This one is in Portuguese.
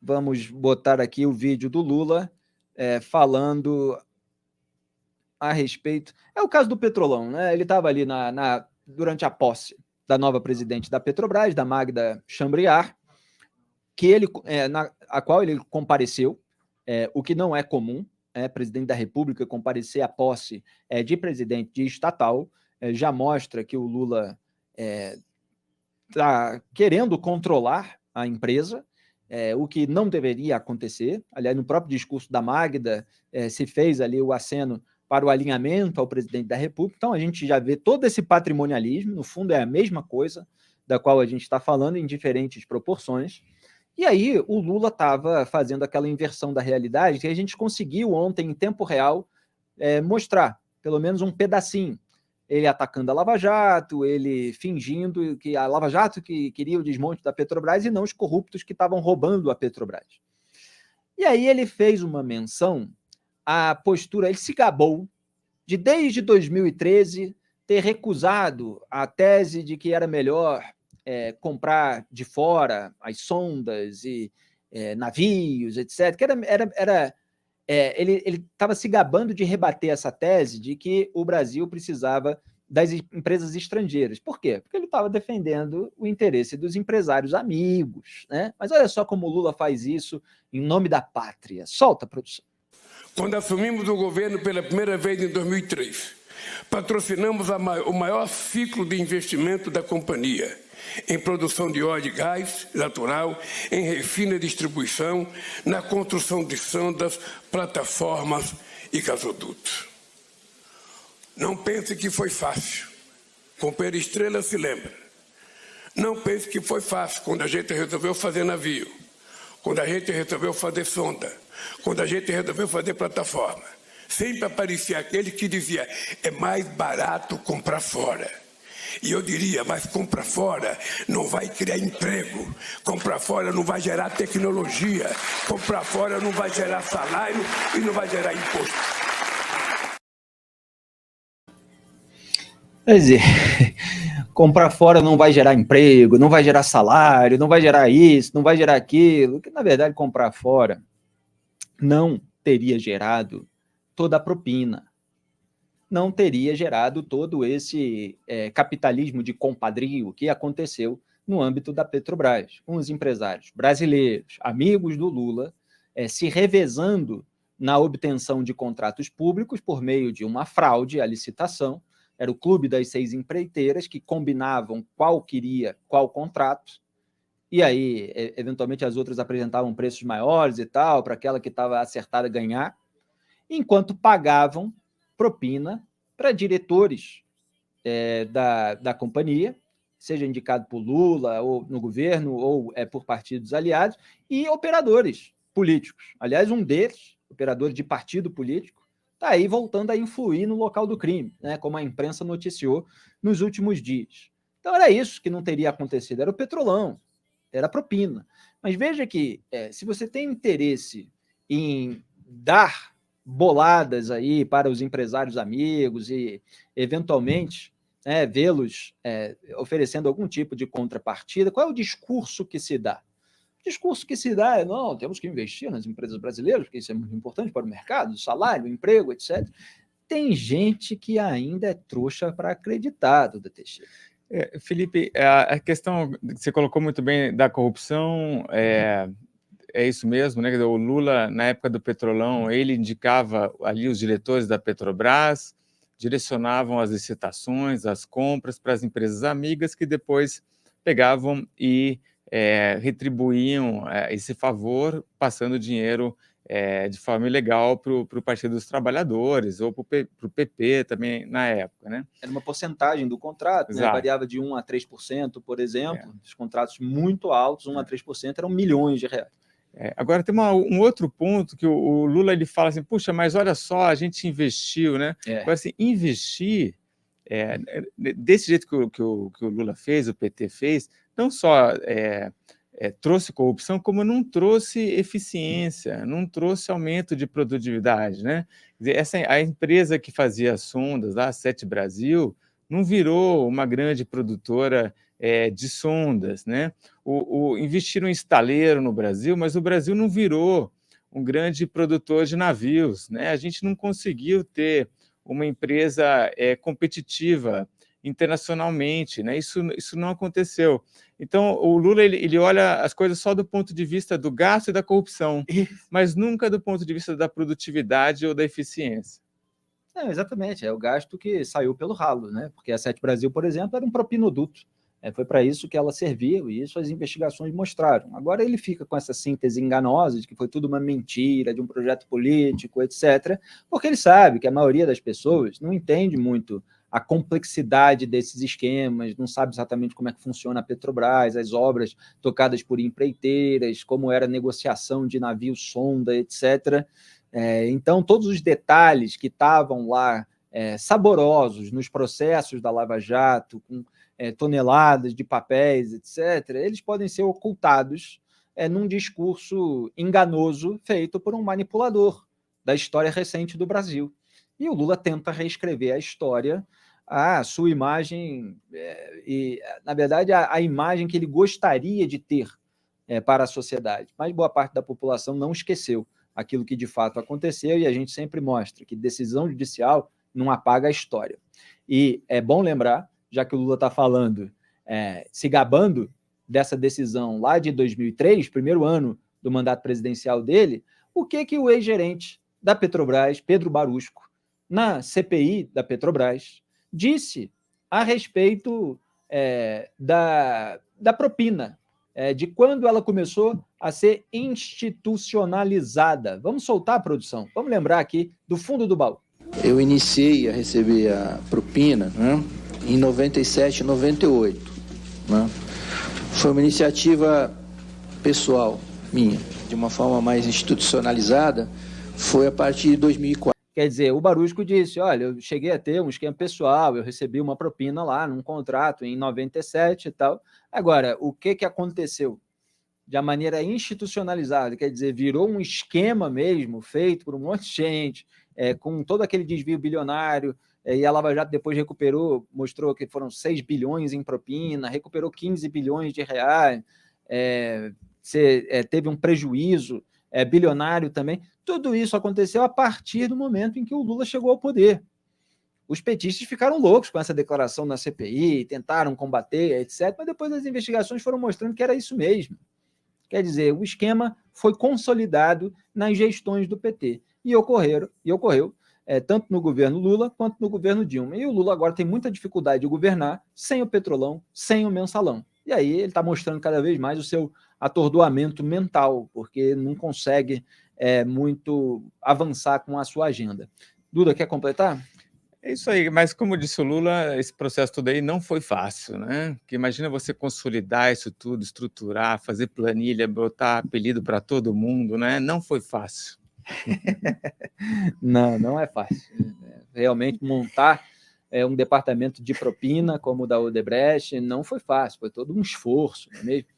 Vamos botar aqui o vídeo do Lula falando a respeito... É o caso do Petrolão, né? Ele estava ali durante a posse da nova presidente da Petrobras, da Magda Chambriard, a qual ele compareceu, o que não é comum, presidente da República comparecer à posse de presidente de estatal, já mostra que o Lula está querendo controlar a empresa, o que não deveria acontecer. Aliás, no próprio discurso da Magda, se fez ali o aceno para o alinhamento ao presidente da República. Então, a gente já vê todo esse patrimonialismo, no fundo é a mesma coisa da qual a gente está falando, em diferentes proporções. E aí o Lula estava fazendo aquela inversão da realidade que a gente conseguiu ontem, em tempo real, mostrar, pelo menos um pedacinho. Ele atacando a Lava Jato, ele fingindo que a Lava Jato que queria o desmonte da Petrobras e não os corruptos que estavam roubando a Petrobras. E aí ele fez uma menção à postura, ele se gabou de, desde 2013, ter recusado a tese de que era melhor comprar de fora as sondas e navios, etc. Que ele estava se gabando de rebater essa tese de que o Brasil precisava das empresas estrangeiras. Por quê? Porque ele estava defendendo o interesse dos empresários amigos, né? Mas olha só como o Lula faz isso em nome da pátria. Solta, produção. Quando assumimos o governo pela primeira vez em 2003, patrocinamos o maior ciclo de investimento da companhia, em produção de óleo e gás natural, em refino e distribuição, na construção de sondas, plataformas e gasodutos. Não pense que foi fácil. Com Pera Estrela se lembra. Não pense que foi fácil quando a gente resolveu fazer navio, quando a gente resolveu fazer sonda, quando a gente resolveu fazer plataforma. Sempre aparecia aquele que dizia, é mais barato comprar fora. E eu diria, mas comprar fora não vai criar emprego, comprar fora não vai gerar tecnologia, comprar fora não vai gerar salário e não vai gerar imposto. Quer dizer, comprar fora não vai gerar emprego, não vai gerar salário, não vai gerar isso, não vai gerar aquilo, que na verdade comprar fora não teria gerado toda a propina, não teria gerado todo esse capitalismo de compadrio que aconteceu no âmbito da Petrobras. Uns empresários brasileiros, amigos do Lula, se revezando na obtenção de contratos públicos por meio de uma fraude à licitação. Era o clube das 6 empreiteiras que combinavam qual queria qual contrato, e aí, eventualmente, as outras apresentavam preços maiores e tal, para aquela que estava acertada ganhar, enquanto pagavam propina para diretores da companhia, seja indicado por Lula, ou no governo, ou por partidos aliados, e operadores políticos. Aliás, um deles, operador de partido político, está aí voltando a influir no local do crime, né, como a imprensa noticiou nos últimos dias. Então, era isso que não teria acontecido, era o Petrolão, era propina. Mas veja que, se você tem interesse em dar boladas aí para os empresários amigos e, eventualmente, vê-los oferecendo algum tipo de contrapartida, qual é o discurso que se dá? O discurso que se dá não, temos que investir nas empresas brasileiras, porque isso é muito importante para o mercado, salário, emprego, etc. Tem gente que ainda é trouxa para acreditar, Duda Teixeira. Felipe, a questão que você colocou muito bem da corrupção é isso mesmo, né? O Lula, na época do Petrolão, ele indicava ali os diretores da Petrobras, direcionavam as licitações, as compras para as empresas amigas, que depois pegavam e retribuíam esse favor, passando dinheiro de forma ilegal para o Partido dos Trabalhadores ou para o PP também na época, né? Era uma porcentagem do contrato, né? Variava de 1% a 3%, por exemplo. Os contratos muito altos, 1% a 3%, eram milhões de reais. Agora tem um outro ponto que o Lula ele fala assim, puxa, mas olha só, a gente investiu, né? Agora, assim, investir desse jeito que o Lula fez, o PT fez, não só trouxe corrupção, como não trouxe eficiência, não trouxe aumento de produtividade, né? Quer dizer, a empresa que fazia as sondas, lá, a Sete Brasil, não virou uma grande produtora de sondas, né? Investiram em estaleiro no Brasil, mas o Brasil não virou um grande produtor de navios, né? A gente não conseguiu ter uma empresa competitiva internacionalmente, né? Isso não aconteceu. Então, o Lula ele olha as coisas só do ponto de vista do gasto e da corrupção, mas nunca do ponto de vista da produtividade ou da eficiência. Não, exatamente, é o gasto que saiu pelo ralo, né? Porque a Sete Brasil, por exemplo, era um propinoduto. Foi para isso que ela serviu, e isso as investigações mostraram. Agora ele fica com essa síntese enganosa de que foi tudo uma mentira, de um projeto político, etc., porque ele sabe que a maioria das pessoas não entende muito a complexidade desses esquemas, não sabe exatamente como é que funciona a Petrobras, as obras tocadas por empreiteiras, como era a negociação de navios sonda, etc., então, todos os detalhes que estavam lá saborosos nos processos da Lava Jato, com toneladas de papéis, etc., eles podem ser ocultados num discurso enganoso feito por um manipulador da história recente do Brasil. E o Lula tenta reescrever a história à sua imagem, e, na verdade, a imagem que ele gostaria de ter para a sociedade. Mas boa parte da população não esqueceu aquilo que de fato aconteceu, e a gente sempre mostra que decisão judicial não apaga a história. E é bom lembrar, já que o Lula está falando, se gabando dessa decisão lá de 2003, primeiro ano do mandato presidencial dele, o que o ex-gerente da Petrobras, Pedro Barusco, na CPI da Petrobras, disse a respeito da propina, de quando ela começou a ser institucionalizada. Vamos soltar a produção, vamos lembrar aqui do fundo do baú. Eu iniciei a receber a propina, né, em 97, 98. Né? Foi uma iniciativa pessoal minha, de uma forma mais institucionalizada, foi a partir de 2004. Quer dizer, o Barusco disse, olha, eu cheguei a ter um esquema pessoal, eu recebi uma propina lá num contrato em 97 e tal. Agora, o que aconteceu? De maneira institucionalizada, quer dizer, virou um esquema mesmo, feito por um monte de gente, com todo aquele desvio bilionário, e a Lava Jato depois recuperou, mostrou que foram 6 bilhões em propina, recuperou 15 bilhões de reais, teve um prejuízo bilionário também. Tudo isso aconteceu a partir do momento em que o Lula chegou ao poder. Os petistas ficaram loucos com essa declaração na CPI, tentaram combater, etc., mas depois as investigações foram mostrando que era isso mesmo. Quer dizer, o esquema foi consolidado nas gestões do PT e ocorreu tanto no governo Lula quanto no governo Dilma. E o Lula agora tem muita dificuldade de governar sem o Petrolão, sem o Mensalão. E aí ele está mostrando cada vez mais o seu atordoamento mental, porque não consegue muito avançar com a sua agenda. Duda, quer completar? É isso aí, mas como disse o Lula, esse processo todo aí não foi fácil, né? Porque imagina você consolidar isso tudo, estruturar, fazer planilha, botar apelido para todo mundo, né? Não foi fácil. Não é fácil. Realmente montar um departamento de propina como o da Odebrecht não foi fácil, foi todo um esforço, não é mesmo?